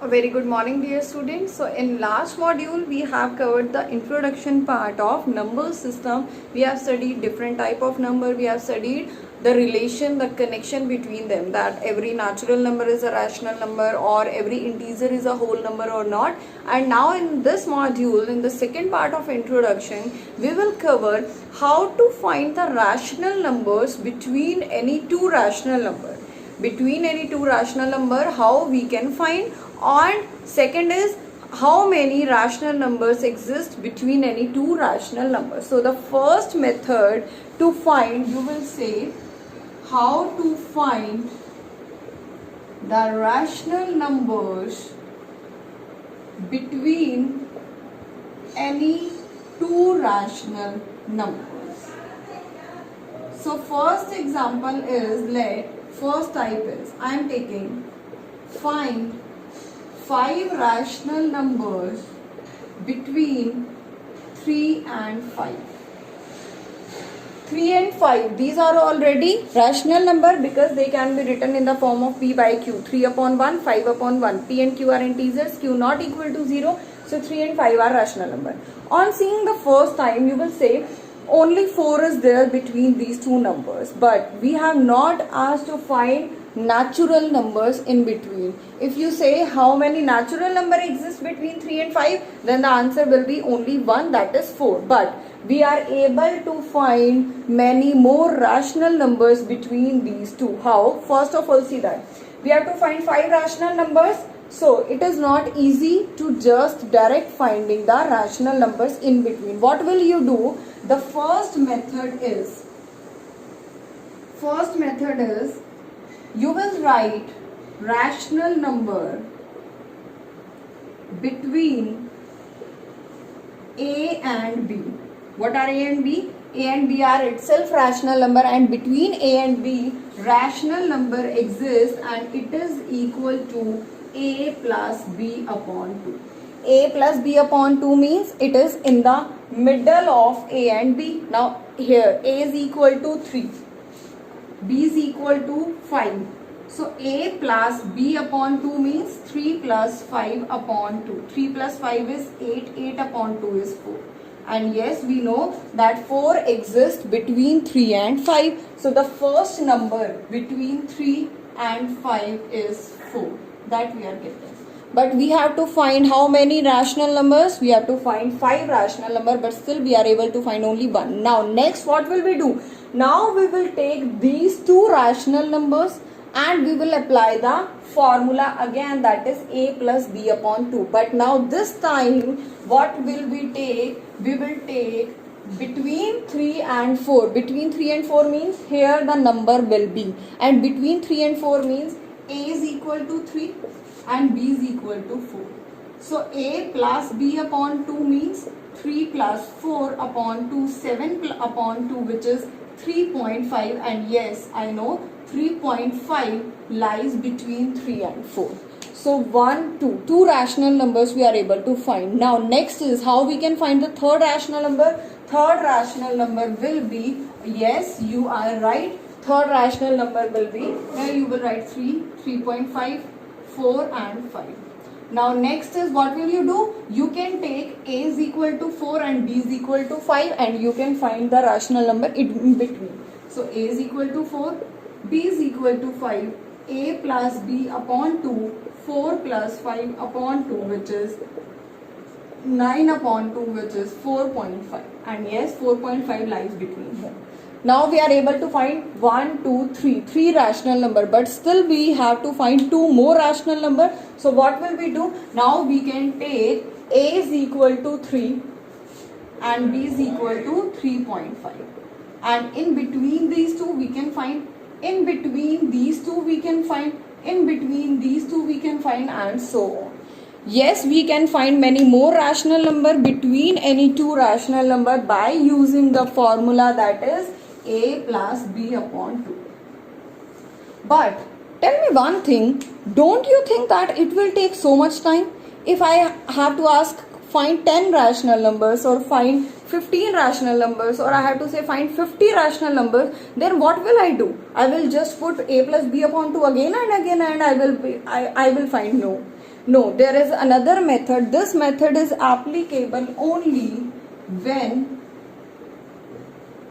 A very good morning, dear students. So in last module we have covered the introduction part of number system. We have studied different type of number. We have studied the relation, the connection between them, that every natural number is a rational number or every integer is a whole number or not. And now in this module, in the second part of introduction, we will cover how to find the rational numbers between any two rational number. Between any two rational number, how we can find, and second is how many rational numbers exist between any two rational numbers. So the first method to find, you will say how to find the rational numbers between any two rational numbers. So first example is, first type is, I am taking find 5 rational numbers between 3 and 5. 3 and 5, these are already rational number because they can be written in the form of P by Q. 3 upon 1, 5 upon 1. P and Q are integers, Q not equal to 0. So 3 and 5 are rational number. On seeing the first time, you will say only 4 is there between these two numbers. But we have not asked to find natural numbers in between. If you say how many natural number exist between 3 and 5, then the answer will be only one, that is 4. But we are able to find many more rational numbers between these two. How? First of all, see that we have to find 5 rational numbers. So it is not easy to just direct finding the rational numbers in between. What will you do? The first method is you will write rational number between A and B. What are A and B? A and B are itself rational number, and between A and B rational number exists and it is equal to A plus B upon 2. A plus B upon 2 means it is in the middle of A and B. Now here A is equal to 3. B is equal to 5. So A plus B upon 2 means 3 plus 5 upon 2. 3 plus 5 is 8. 8 upon 2 is 4. And yes, we know that 4 exists between 3 and 5. So the first number between 3 and 5 is 4. That we are getting. But we have to find how many rational numbers? We have to find 5 rational numbers, but still we are able to find only one. Now next, what will we do? Now we will take these two rational numbers and we will apply the formula again, that is A plus B upon 2. But now this time what will we take? We will take between 3 and 4. Between 3 and 4 means here the number will be, and between 3 and 4 means A is equal to 3 and B is equal to 4. So A plus B upon 2 means 3 plus 4 upon 2, 7 upon 2, which is 3.5, and yes, I know 3.5 lies between 3 and 4. So 1, 2, two rational numbers we are able to find. Now next is how we can find the third rational number. Third rational number will be, yes, you are right, third rational number will be, here you will write 3, 3.5, 4 and 5. Now next is, what will you do? You can take A is equal to 4 and B is equal to 5 and you can find the rational number in between. So A is equal to 4, B is equal to 5, A plus B upon 2, 4 plus 5 upon 2, which is 9 upon 2, which is 4.5. And yes, 4.5 lies between here. Now we are able to find 1, 2, 3. 3 rational number, but still we have to find 2 more rational number. So what will we do? Now we can take A is equal to 3 and B is equal to 3.5. And in between these two we can find, in between these two we can find, in between these two we can find, and so on. Yes, we can find many more rational number between any two rational number by using the formula, that is A plus B upon 2. But tell me one thing, don't you think that it will take so much time? If I have to ask find 10 rational numbers or find 15 rational numbers, or I have to say find 50 rational numbers, then what will I do? I will just put A plus B upon 2 again and again and I will find no. No, there is another method. This method is applicable only when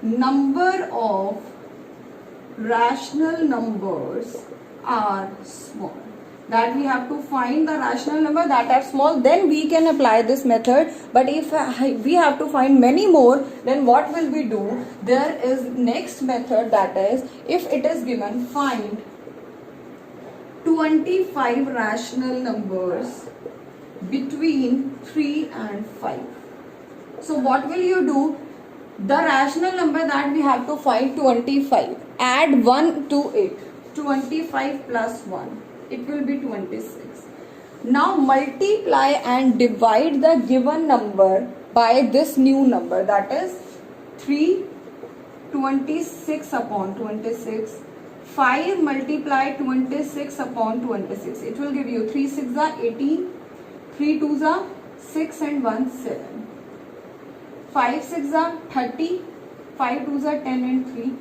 number of rational numbers are small. That we have to find the rational number that are small, then we can apply this method. But if we have to find many more, then what will we do? There is next method, that is, if it is given find 25 rational numbers between 3 and 5. So what will you do? The rational number that we have to find 25, add 1 to it. 25 plus 1, it will be 26. Now multiply and divide the given number by this new number, that is 3, 26 upon 26. 5 multiply 26 upon 26. It will give you 3 6 are 18, 3 2 are 6 and 1 7. 5 6 are 30, 5 2 are 10 and 3.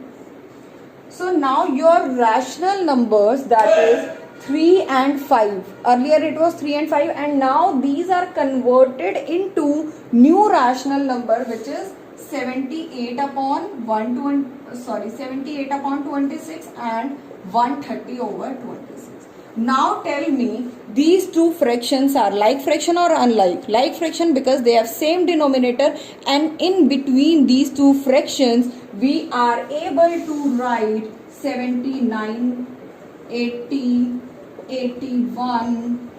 So now your rational numbers, that is 3 and 5. Earlier it was 3 and 5, and now these are converted into new rational number, which is 78 upon 78 upon 26 and 130 over 26. Now tell me, these two fractions are like fraction or unlike? Like fraction, because they have same denominator, and in between these two fractions we are able to write 79, 80, 81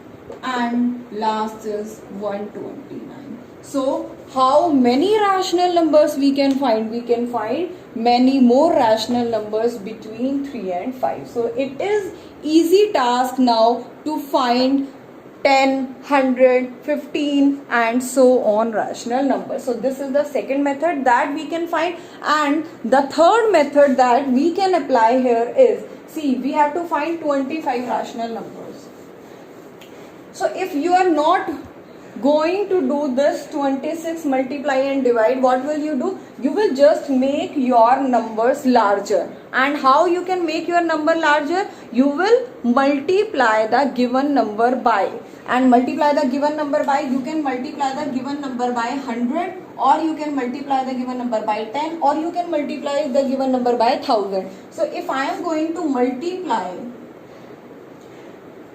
and last is 129. So how many rational numbers we can find? We can find many more rational numbers between 3 and 5. So it is easy task now to find 10, 100, 15 and so on rational numbers. So this is the second method that we can find, and the third method that we can apply here is, see, we have to find 25 rational numbers. So if you are not going to do this 26 multiply and divide, what will you do? You will just make your numbers larger. And how you can make your number larger? You will multiply the given number by. And multiply the given number by, you can multiply the given number by 100, or you can multiply the given number by 10, or you can multiply the given number by 1000. So if I am going to multiply,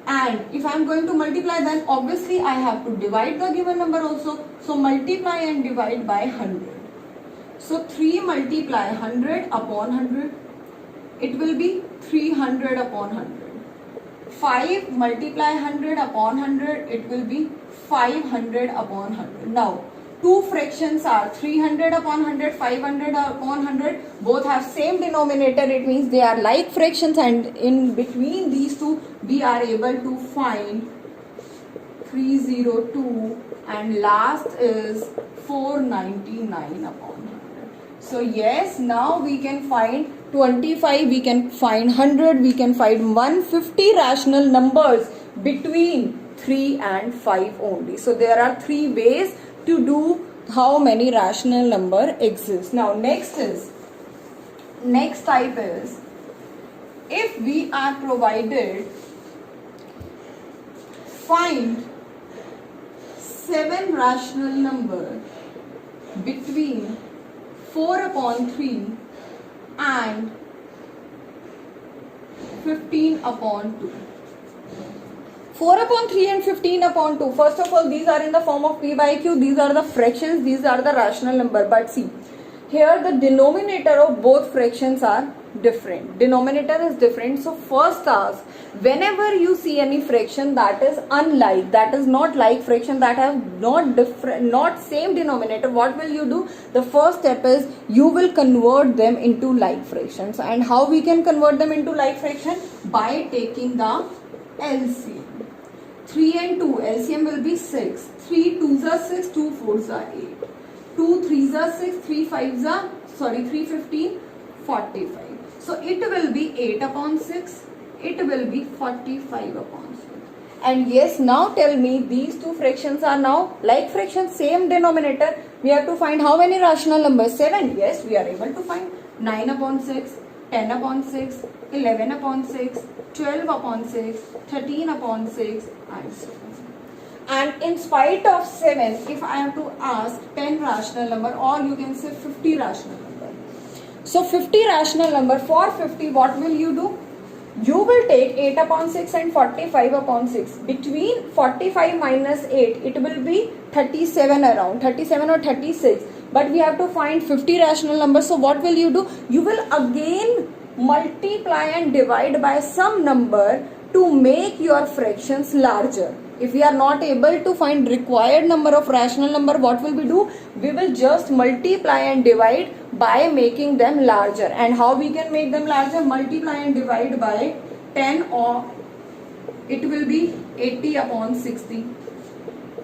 and if I am going to multiply, then obviously I have to divide the given number also. So multiply and divide by 100. So 3 multiply 100 upon 100, it will be 300 upon 100. 5 multiply 100 upon 100, it will be 500 upon 100. Now two fractions are 300 upon 100, 500 upon 100. Both have same denominator. It means they are like fractions, and in between these two we are able to find 302 and last is 499 upon 100. So yes, now we can find 25, we can find 100, we can find 150 rational numbers between 3 and 5 only. So there are 3 ways to do how many rational number exists. Now next type is, if we are provided find 7 rational number between 4 upon 3 and 15 upon 2. 4 upon 3 and 15 upon 2. First of all, these are in the form of P by Q. These are the fractions. These are the rational number. But see, here the denominator of both fractions are different. Denominator is different. So first task, whenever you see any fraction that is unlike, that is not like fraction, that have not same denominator, what will you do? The first step is you will convert them into like fractions. And how we can convert them into like fraction? By taking the LCM. 3 and 2, LCM will be 6. 3 2s are 6, 2 4s are 8. 2 3s are 6, 3 5s are, 3 15, 45. So it will be 8 upon 6, it will be 45 upon 6. And yes, now tell me, these two fractions are now like fractions, same denominator. We have to find how many rational numbers? 7. Yes, we are able to find 9 upon 6, 10 upon 6, 11 upon 6, 12 upon 6, 13 upon 6 and so on. And in spite of 7, if I have to ask 10 rational number, or you can say 50 rational number. So 50 rational number, for 50 what will you do? You will take 8 upon 6 and 45 upon 6. Between 45 minus 8, it will be 37 around, 37 or 36. But we have to find 50 rational numbers. So what will you do? You will again multiply and divide by some number to make your fractions larger. If we are not able to find required number of rational number, what will we do? We will just multiply and divide by making them larger. And how we can make them larger? Multiply and divide by 10, or it will be 80 upon 60.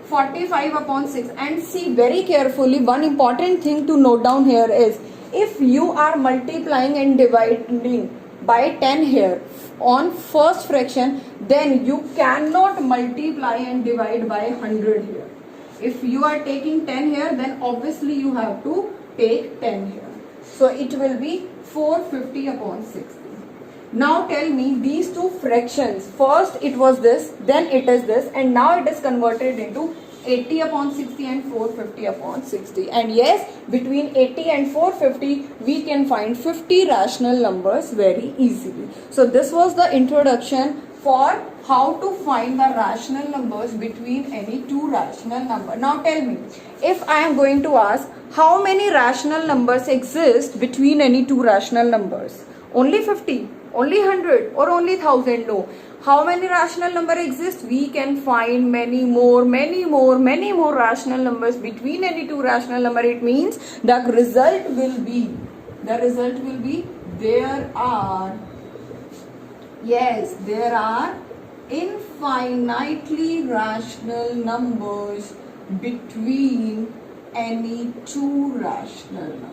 45 upon 6. And see very carefully, one important thing to note down here is, if you are multiplying and dividing by 10 here on first fraction, then you cannot multiply and divide by 100 here. If you are taking 10 here, then obviously you have to take 10 here. So it will be 450 upon 60. Now tell me these two fractions. First it was this, then it is this, and now it is converted into 80 upon 60 and 450 upon 60. And yes, between 80 and 450 we can find 50 rational numbers very easily. So this was the introduction for how to find the rational numbers between any two rational number. Now tell me, if I am going to ask how many rational numbers exist between any two rational numbers? Only 50, only 100, or only 1000? No. How many rational number exist? We can find many more rational numbers between any two rational number. It means the result will be there are infinitely rational numbers between any two rational numbers.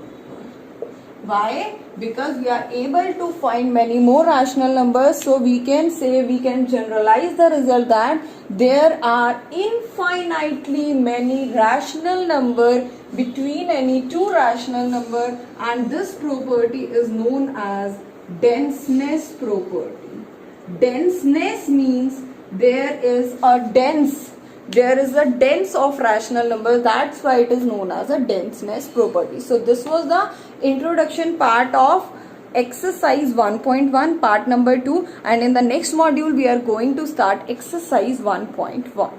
Why? Because we are able to find many more rational numbers, so we can generalize the result that there are infinitely many rational number between any two rational number, and this property is known as denseness property. Denseness means there is a dense of rational numbers. That's why it is known as a denseness property. So this was the introduction part of exercise 1.1 part number 2, and in the next module we are going to start exercise 1.1.